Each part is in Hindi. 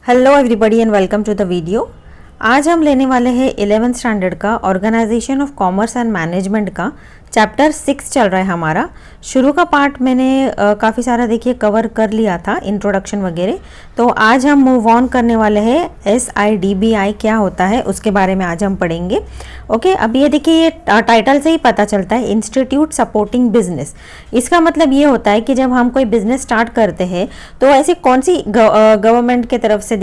Hello everybody and welcome to the video. आज हम लेने वाले हैं 11th स्टैंडर्ड का organization of commerce and management का चैप्टर 6 चल रहा है हमारा। शुरू का पार्ट मैंने काफ़ी सारा देखिए कवर कर लिया था, इंट्रोडक्शन वगैरह। तो आज हम मूव ऑन करने वाले हैं SIDBI क्या होता है उसके बारे में आज हम पढ़ेंगे। ओके, अब ये देखिए ये टाइटल से ही पता चलता है, इंस्टीट्यूट सपोर्टिंग बिजनेस। इसका मतलब ये होता है कि जब हम कोई बिजनेस स्टार्ट करते हैं तो ऐसी कौन सी गवर्नमेंट के तरफ से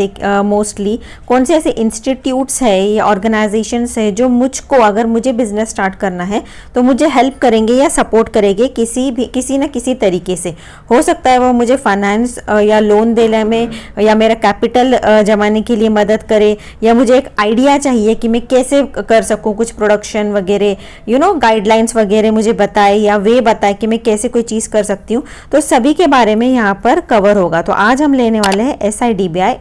मोस्टली कौन से ऐसे इंस्टीट्यूट्स है या ऑर्गेनाइजेशंस है जो मुझको, अगर मुझे बिजनेस स्टार्ट करना है तो मुझे हेल्प करेंगे या सपोर्ट करेंगे किसी न किसी तरीके से। हो सकता है वो मुझे फाइनेंस या लोन देने में या मेरा कैपिटल जमाने के लिए मदद करे, या मुझे एक आइडिया चाहिए कि मैं कैसे कर सकूं कुछ प्रोडक्शन वगैरह, गाइडलाइंस वगैरह मुझे बताए या वे बताए कि मैं कैसे कोई चीज़ कर सकती हूँ। तो सभी के बारे में यहाँ पर कवर होगा। तो आज हम लेने वाले हैं SIDBI।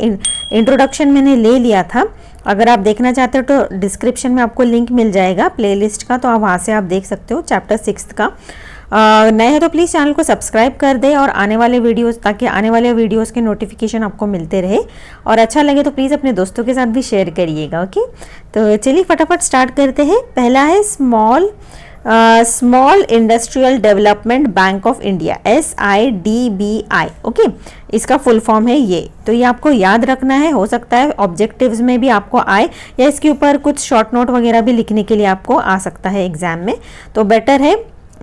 इंट्रोडक्शन मैंने ले लिया था, अगर आप देखना चाहते हो तो डिस्क्रिप्शन में आपको लिंक मिल जाएगा प्लेलिस्ट का, तो आप वहाँ से आप देख सकते हो चैप्टर 6 का। नए हैं तो प्लीज़ चैनल को सब्सक्राइब कर दे और आने वाले वीडियोस, ताकि आने वाले वीडियोस के नोटिफिकेशन आपको मिलते रहे, और अच्छा लगे तो प्लीज़ अपने दोस्तों के साथ भी शेयर करिएगा। ओके, तो चलिए फटाफट स्टार्ट करते हैं। पहला है small industrial development bank of India, SIDBI। Okay, इसका फुल फॉर्म है ये, तो ये आपको याद रखना है। हो सकता है ऑब्जेक्टिव्स में भी आपको आए, या इसके ऊपर कुछ शॉर्ट नोट वगैरह भी लिखने के लिए आपको आ सकता है एग्जाम में, तो बेटर है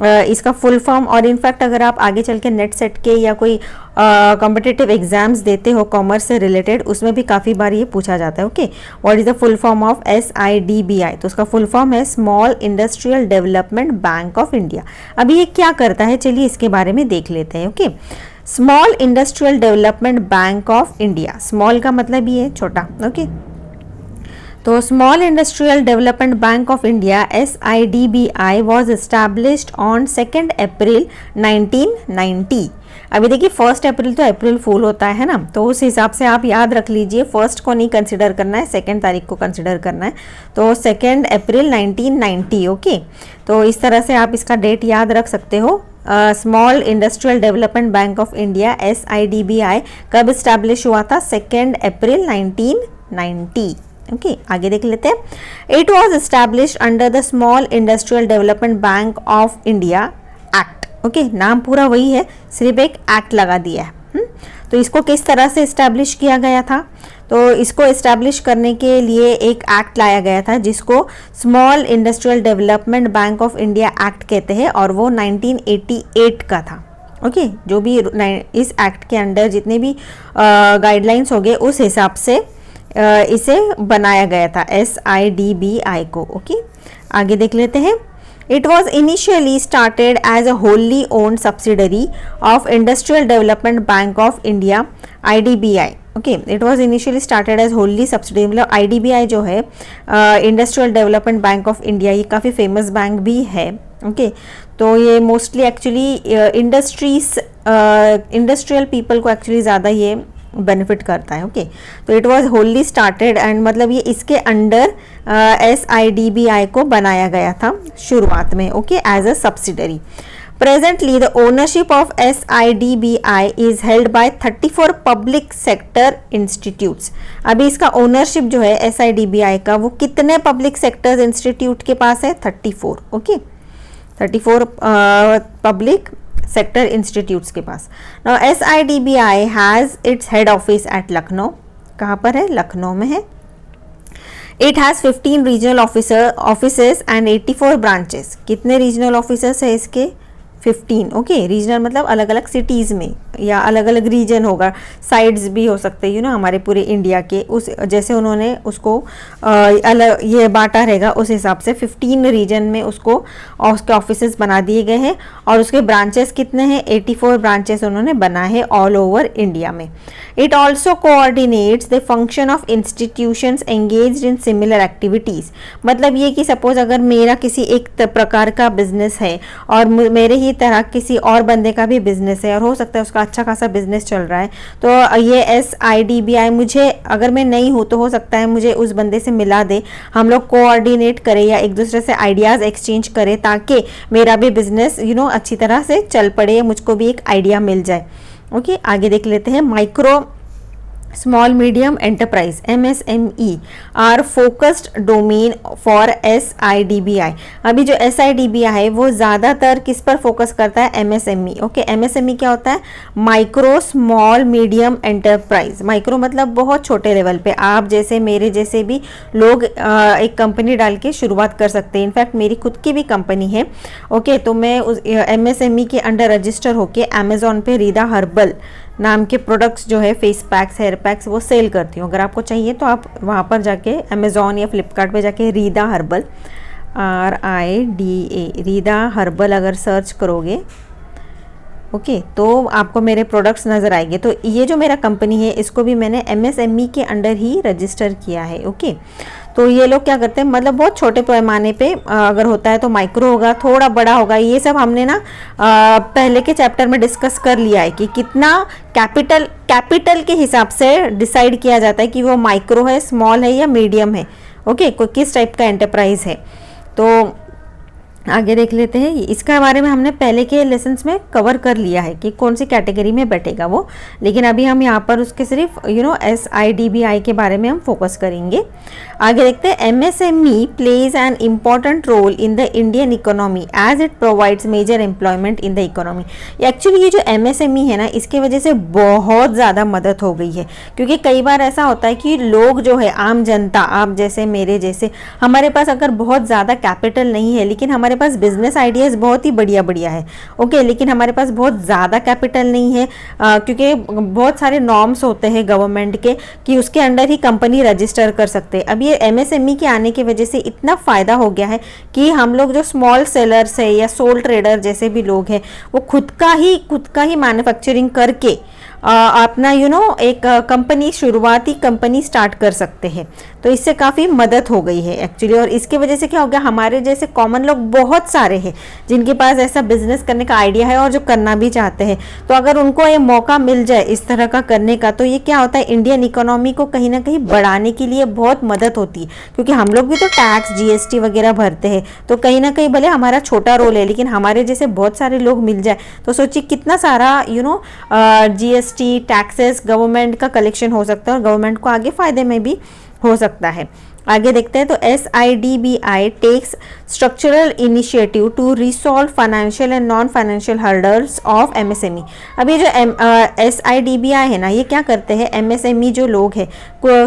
इसका फुल फॉर्म। और इनफैक्ट अगर आप आगे चल के नेट सेट के या कोई कॉम्पिटिटिव एग्जाम्स देते हो कॉमर्स से रिलेटेड, उसमें भी काफ़ी बार ये पूछा जाता है। Okay, what is the full form of SIDBI? तो उसका फुल फॉर्म है small industrial development bank of India. अभी ये क्या करता है, चलिए इसके बारे में देख लेते हैं। Okay, small industrial development bank of India, small का मतलब ये है छोटा। ओके, तो small industrial development bank of India SIDBI was established on 2 अप्रैल 1990। अभी देखिए 1 अप्रैल तो अप्रैल फूल होता है ना, तो उस हिसाब से आप याद रख लीजिए, 1 को नहीं कंसिडर करना है, 2 तारीख को कंसिडर करना है। तो 2 अप्रैल 1990। ओके, तो इस तरह से आप इसका डेट याद रख सकते हो। Small industrial development bank of India SIDBI कब इस्टेब्लिश हुआ था? 2 अप्रैल 1990। ओके, आगे देख लेते हैं। It was establish under the small industrial development bank of India act. Okay, नाम पूरा वही है, सिर्फ एक एक्ट लगा दिया है। तो इसको किस तरह से इस्टेब्लिश किया गया था? तो इसको इस्टेब्लिश करने के लिए एक एक्ट लाया गया था जिसको small industrial development bank of India act कहते हैं, और वो 1988 का था। ओके, जो भी इस एक्ट के अंडर जितने भी गाइडलाइंस हो गए उस हिसाब से इसे बनाया गया था SIDBI को। ओके, आगे देख लेते हैं। It was initially started as a wholly owned subsidiary of industrial development bank of India IDBI। Okay, it was initially started as wholly subsidiary, मतलब IDBI जो है industrial development bank of India, ये काफ़ी फेमस बैंक भी है। ओके, तो ये मोस्टली एक्चुअली इंडस्ट्रियल पीपल को एक्चुअली ज़्यादा ये बेनिफिट करता है। ओके, तो it was wholly started and मतलब ये इसके अंडर SIDBI को बनाया गया था शुरुआत में। Okay, as a subsidiary. Presently the ownership of SIDBI is held by 34 public sector institutes. अभी इसका ओनरशिप जो है SIDBI का, वो कितने पब्लिक सेक्टर इंस्टीट्यूट के पास है? 34। ओके, 34 पब्लिक सेक्टर इंस्टीट्यूट्स के पास। Now SIDBI has its head office at Lucknow. कहाँ पर है? लखनऊ में है। It has 15 regional offices and 84 branches. कितने रीजनल ऑफिसर्स है इसके? 15। ओके, रीजनल मतलब अलग अलग सिटीज़ में या अलग अलग रीजन होगा, साइड्स भी हो सकते हैं हमारे पूरे इंडिया के, उस जैसे उन्होंने उसको अलग ये बांटा रहेगा उस हिसाब से 15 रीजन में उसको उसके ऑफिसेस बना दिए गए हैं। और उसके ब्रांचेस कितने हैं? 84 ब्रांचेस उन्होंने बनाए हैं ऑल ओवर इंडिया में। It also coordinates the function of institutions engaged in similar activities. मतलब ये कि सपोज अगर मेरा किसी एक प्रकार का बिजनेस है और मेरे ही तरह किसी और बंदे का भी बिजनेस है, और हो सकता है उसका अच्छा खासा बिजनेस चल रहा है, तो ये SIDBI मुझे, अगर मैं नहीं हूँ तो हो सकता है मुझे उस बंदे से मिला दे, हम लोग कोऑर्डिनेट करें या एक दूसरे से आइडियाज़ एक्सचेंज करें, ताकि मेरा भी बिजनेस अच्छी तरह से चल पड़े, मुझको भी एक आइडिया मिल जाए। ओके, आगे देख लेते हैं। Micro small medium enterprise MSME are focused domain for SIDBI। अभी जो SIDBI है वो ज़्यादातर किस पर फोकस करता है? MSME। ओके, MSME क्या होता है? Micro small medium enterprise. Micro मतलब बहुत छोटे लेवल पे, आप जैसे मेरे जैसे भी लोग एक कंपनी डाल के शुरुआत कर सकते हैं। इनफैक्ट मेरी खुद की भी कंपनी है। ओके, तो मैं उस MSME के अंडर रजिस्टर होके अमेजोन पे रीदा हर्बल नाम के प्रोडक्ट्स जो है फेस पैक्स, हेयर पैक्स, वो सेल करती हूँ। अगर आपको चाहिए तो आप वहाँ पर जाके अमेज़ॉन या फ्लिपकार्ट पे जाके Rida herbal RIDA Rida herbal अगर सर्च करोगे ओके तो आपको मेरे प्रोडक्ट्स नज़र आएंगे। तो ये जो मेरा कंपनी है इसको भी मैंने MSME के अंडर ही रजिस्टर किया है। ओके, तो ये लोग क्या करते हैं, मतलब बहुत छोटे पैमाने पे अगर होता है तो माइक्रो होगा, थोड़ा बड़ा होगा। ये सब हमने ना पहले के चैप्टर में डिस्कस कर लिया है कि कितना कैपिटल के हिसाब से डिसाइड किया जाता है कि वो माइक्रो है, स्मॉल है या मीडियम है। ओके, कोई किस टाइप का एंटरप्राइज है। तो आगे देख लेते हैं, इसका बारे में हमने पहले के लेसन्स में कवर कर लिया है कि कौन सी कैटेगरी में बैठेगा वो, लेकिन अभी हम यहाँ पर उसके सिर्फ SIDBI के बारे में हम फोकस करेंगे। आगे देखते हैं, MSME plays an important role in the Indian economy as it provides major employment in the economy. Actually ये जो MSME है ना, इसके वजह से बहुत ज़्यादा मदद हो गई है, क्योंकि कई बार ऐसा होता है कि लोग जो है, आम जनता, आप जैसे मेरे जैसे, हमारे पास अगर बहुत ज़्यादा कैपिटल नहीं है लेकिन हमारे पास बिजनेस आइडियाज़ बहुत ही बढ़िया है। ओके, लेकिन हमारे पास बहुत ज़्यादा कैपिटल नहीं है क्योंकि बहुत सारे नॉर्म्स होते हैं गवर्नमेंट के कि उसके अंडर ही कंपनी रजिस्टर कर सकते हैं। अब ये MSME के आने की वजह से इतना फ़ायदा हो गया है कि हम लोग जो स्मॉल सेलर्स है या सोल ट्रेडर जैसे भी लोग हैं वो खुद का ही मैन्युफैक्चरिंग करके अपना एक कंपनी, शुरुआती कंपनी स्टार्ट कर सकते हैं। तो इससे काफ़ी मदद हो गई है एक्चुअली। और इसके वजह से क्या हो गया, हमारे जैसे कॉमन लोग बहुत सारे हैं जिनके पास ऐसा बिजनेस करने का आइडिया है और जो करना भी चाहते हैं। तो अगर उनको ये मौका मिल जाए इस तरह का करने का, तो ये क्या होता है, इंडियन इकोनॉमी को कहीं ना कहीं बढ़ाने के लिए बहुत मदद होती है। क्योंकि हम लोग भी तो टैक्स, GST वगैरह भरते हैं, तो कहीं ना कहीं भले हमारा छोटा रोल है लेकिन हमारे जैसे बहुत सारे लोग मिल जाए तो सोचिए कितना सारा GST, टैक्सेस गवर्नमेंट का कलेक्शन हो सकता है और गवर्नमेंट को आगे फायदे में भी हो सकता है। आगे देखते हैं, तो SIDBI takes structural initiative to resolve financial and non financial hurdles of MSME। अभी जो SIDBI है ना, ये क्या करते हैं, MSME जो लोग हैं,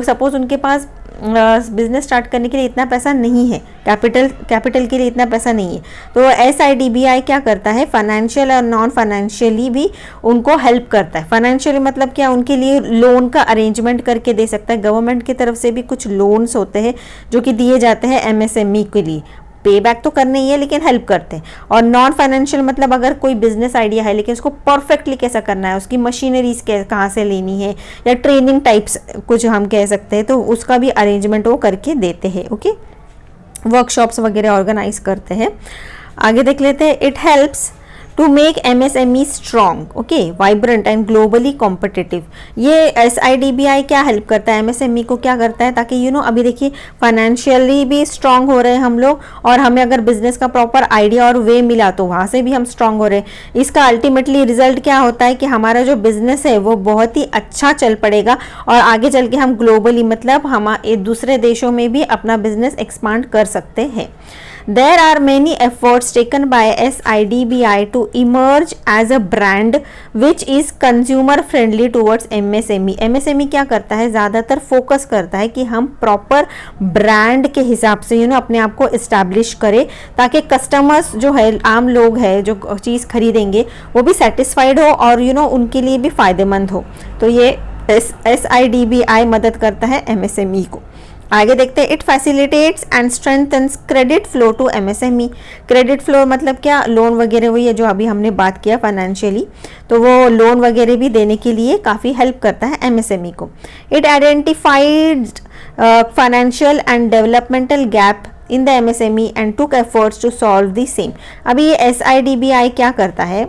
सपोज उनके पास बिजनेस स्टार्ट करने के लिए इतना पैसा नहीं है, कैपिटल के लिए इतना पैसा नहीं है, तो SIDBI क्या करता है, फाइनेंशियल और नॉन फाइनेंशियली भी उनको हेल्प करता है। फाइनेंशियली मतलब क्या, उनके लिए लोन का अरेंजमेंट करके दे सकता है। गवर्नमेंट की तरफ से भी कुछ लोन्स होते हैं जो कि दिए जाते हैं MSME के लिए, पे बैक तो करने ही है लेकिन हेल्प करते हैं। और नॉन फाइनेंशियल मतलब अगर कोई बिजनेस आइडिया है लेकिन उसको परफेक्टली कैसा करना है, उसकी मशीनरीज कहाँ से लेनी है, या ट्रेनिंग टाइप्स कुछ हम कह सकते हैं, तो उसका भी अरेंजमेंट वो करके देते हैं। ओके, वर्कशॉप्स वगैरह ऑर्गेनाइज करते हैं। आगे देख लेते हैं, it helps to make MSME strong, okay, vibrant and globally competitive. ये SIDBI क्या हेल्प करता है, MSME को क्या करता है, ताकि अभी देखिए फाइनेंशियली भी स्ट्रांग हो रहे हैं हम लोग, और हमें अगर बिजनेस का प्रॉपर आइडिया और वे मिला तो वहाँ से भी हम स्ट्रांग हो रहे हैं। इसका अल्टीमेटली रिजल्ट क्या होता है कि हमारा जो बिजनेस है वो बहुत ही अच्छा चल पड़ेगा और आगे चल के हम ग्लोबली मतलब हम दूसरे देशों में भी अपना बिजनेस एक्सपांड कर सकते हैं। There are many efforts taken by SIDBI to emerge as a brand which is consumer friendly towards MSME। MSME क्या करता है, ज़्यादातर फोकस करता है कि हम प्रॉपर ब्रांड के हिसाब से अपने आप को इस्टेब्लिश करें, ताकि कस्टमर्स जो है, आम लोग हैं जो चीज़ खरीदेंगे वो भी सेटिस्फाइड हो और उनके लिए भी फ़ायदेमंद हो। तो ये SIDBI मदद करता है MSME को। आगे देखते हैं, it facilitates and strengthens credit flow to MSME। Credit flow मतलब क्या, लोन वगैरह, वही है जो अभी हमने बात किया फाइनेंशियली, तो वो लोन वगैरह भी देने के लिए काफ़ी हेल्प करता है MSME को। It identified financial and developmental gap in the MSME and took efforts to solve the same. अभी ये SIDBI क्या करता है,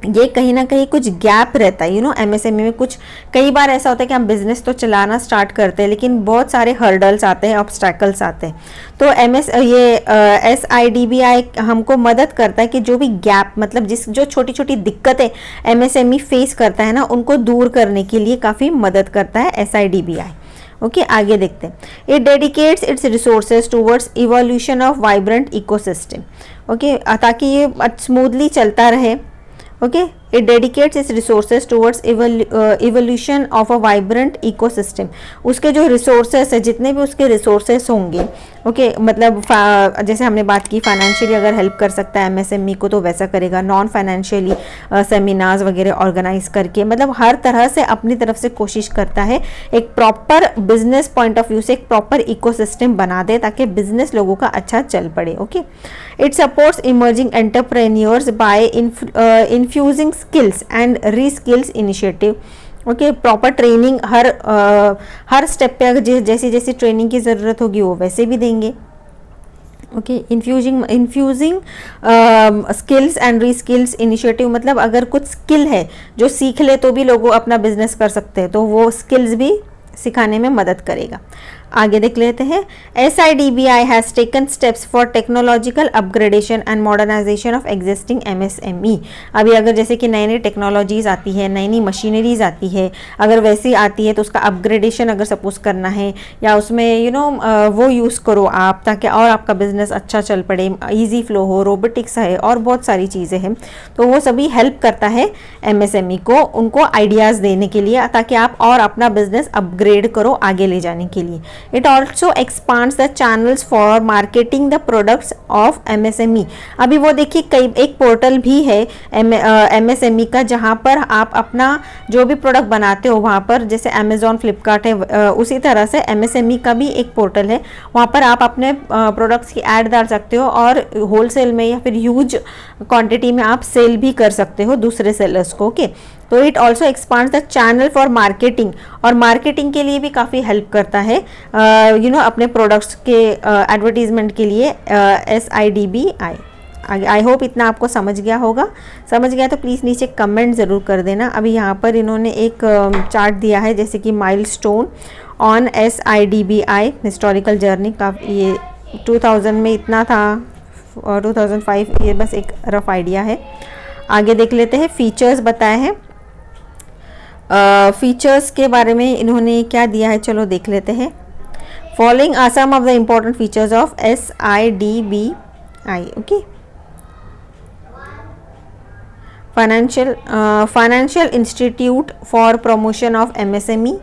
ये कहीं ना कहीं कुछ गैप रहता है, एमएसएमई में कुछ कई बार ऐसा होता है कि हम बिजनेस तो चलाना स्टार्ट करते हैं लेकिन बहुत सारे हर्डल्स आते हैं, ऑब्स्टैकल्स आते हैं। तो SIDBI हमको मदद करता है कि जो भी गैप, मतलब जो छोटी छोटी दिक्कतें एमएसएमई फेस करता है ना, उनको दूर करने के लिए काफ़ी मदद करता है SIDBI। ओके, आगे देखते हैं। It dedicates it's resources towards evolution of vibrant ecosystem. Okay, ताकि ये स्मूथली चलता रहे। Okay, it dedicates its resources towards evolution of a vibrant ecosystem। उसके जो रिसोर्सेस है, जितने भी उसके रिसोर्सेस होंगे, ओके, मतलब जैसे हमने बात की फाइनेंशियली अगर हेल्प कर सकता है एमएसएमई को तो वैसा करेगा, नॉन फाइनेंशियली सेमिनार्स वगैरह ऑर्गेनाइज करके, मतलब हर तरह से अपनी तरफ से कोशिश करता है एक proper business point of view से एक प्रॉपर इकोसिस्टम बना दे ताकि बिजनेस लोगों का अच्छा चल पड़े। Okay, it supports emerging entrepreneurs by infusing skills and reskills initiative. Okay, proper training हर स्टेप पे अगर जैसी जैसी ट्रेनिंग की ज़रूरत होगी वो वैसे भी देंगे। Okay, infusing skills and reskills initiative, मतलब अगर कुछ स्किल है जो सीख ले तो भी लोग अपना बिजनेस कर सकते हैं, तो वो स्किल्स भी सिखाने में मदद करेगा। आगे देख लेते हैं। SIDBI has taken steps for technological upgradation and modernization of existing MSME। अभी अगर जैसे कि नई नई टेक्नोलॉजीज आती है, नई नई मशीनरीज आती है, अगर वैसी आती है तो उसका अपग्रेडेशन अगर सपोज करना है या उसमें वो यूज़ करो आप, ताकि और आपका बिजनेस अच्छा चल पड़े, ईजी फ्लो हो, रोबोटिक्स है और बहुत सारी चीज़ें हैं, तो वो सभी हेल्प करता है MSME को, उनको आइडियाज़ देने के लिए, ताकि आप और अपना बिजनेस अपग्रेड करो आगे ले जाने के लिए। It also expands the channels for marketing the products of MSME। अभी वो देखिए एक पोर्टल भी है MSME का, जहाँ पर आप अपना जो भी प्रोडक्ट बनाते हो वहाँ पर, जैसे Amazon, फ्लिपकार्ट है, उसी तरह से MSME का भी एक पोर्टल है, वहाँ पर आप अपने प्रोडक्ट्स की ऐड डाल सकते हो और होलसेल में या फिर ह्यूज क्वांटिटी में आप सेल भी कर सकते हो दूसरे सेलर्स को। ओके, तो it also expands the channel for marketing, और मार्केटिंग के लिए भी काफ़ी हेल्प करता है अपने प्रोडक्ट्स के एडवर्टीजमेंट के लिए SIDBI। आई होप इतना आपको समझ गया होगा। समझ गया तो प्लीज़ नीचे कमेंट ज़रूर कर देना। अभी यहाँ पर इन्होंने एक चार्ट दिया है, जैसे कि milestone on SIDBI historical journey का, ये 2000 में इतना था और 2005, ये बस एक रफ आइडिया है। आगे देख लेते हैं। फीचर्स बताए हैं, फीचर्स के बारे में इन्होंने क्या दिया है, चलो देख लेते हैं। Following are some of the important features of SIDBI। Okay, financial institute for promotion of MSME।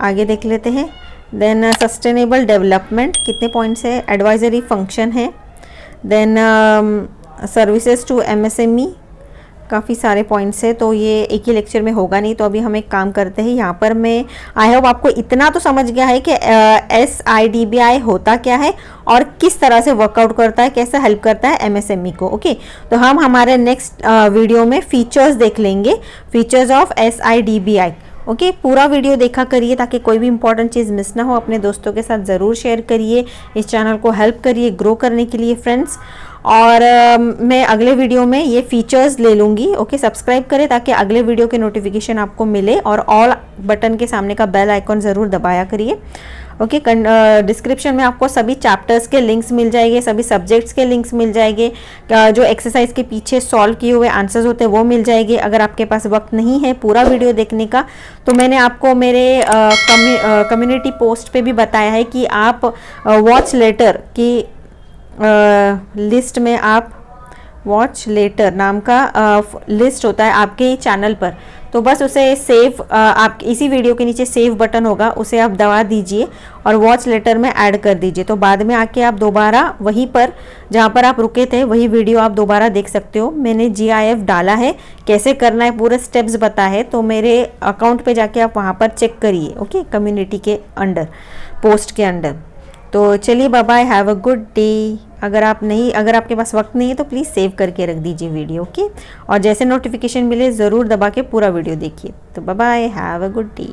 आगे देख लेते हैं। देन सस्टेनेबल डेवलपमेंट, कितने पॉइंट्स है, एडवाइजरी फंक्शन है, देन सर्विसेज टू MSME, काफ़ी सारे पॉइंट्स है, तो ये एक ही लेक्चर में होगा नहीं, तो अभी हम एक काम करते हैं, यहाँ पर मैं आई होप आपको इतना तो समझ गया है कि SIDBI होता क्या है और किस तरह से वर्कआउट करता है, कैसे हेल्प करता है MSME को। ओके, तो हम हमारे नेक्स्ट वीडियो में फीचर्स देख लेंगे, फीचर्स ऑफ SIDBI। ओके, पूरा वीडियो देखा करिए ताकि कोई भी इंपॉर्टेंट चीज़ मिस ना हो। अपने दोस्तों के साथ ज़रूर शेयर करिए, इस चैनल को हेल्प करिए ग्रो करने के लिए फ्रेंड्स। और मैं अगले वीडियो में ये फीचर्स ले लूँगी। ओके, सब्सक्राइब करें ताकि अगले वीडियो के नोटिफिकेशन आपको मिले, और ऑल बटन के सामने का बेल आइकॉन ज़रूर दबाया करिए। ओके, डिस्क्रिप्शन में आपको सभी चैप्टर्स के लिंक्स मिल जाएंगे, सभी सब्जेक्ट्स के लिंक्स मिल जाएंगे, जो एक्सरसाइज के पीछे सॉल्व किए हुए आंसर्स होते हैं वो मिल जाएंगे। अगर आपके पास वक्त नहीं है पूरा वीडियो देखने का, तो मैंने आपको मेरे कम्युनिटी पोस्ट पे भी बताया है कि आप वॉच लेटर की लिस्ट में, आप वॉच लेटर नाम का लिस्ट होता है आपके चैनल पर, तो बस उसे सेव, आप इसी वीडियो के नीचे सेव बटन होगा, उसे आप दबा दीजिए और वॉच लेटर में ऐड कर दीजिए। तो बाद में आके आप दोबारा वहीं पर जहाँ पर आप रुके थे वही वीडियो आप दोबारा देख सकते हो। मैंने GIF डाला है, कैसे करना है पूरे स्टेप्स बताए हैं, तो मेरे अकाउंट पे जाके आप वहाँ पर चेक करिए। ओके, कम्युनिटी के अंडर, पोस्ट के अंडर। तो चलिए, bye bye, have a good day. अगर आपके पास वक्त नहीं है तो प्लीज़ सेव करके रख दीजिए वीडियो। ओके, और जैसे नोटिफिकेशन मिले ज़रूर दबा के पूरा वीडियो देखिए। तो bye bye, have a good day.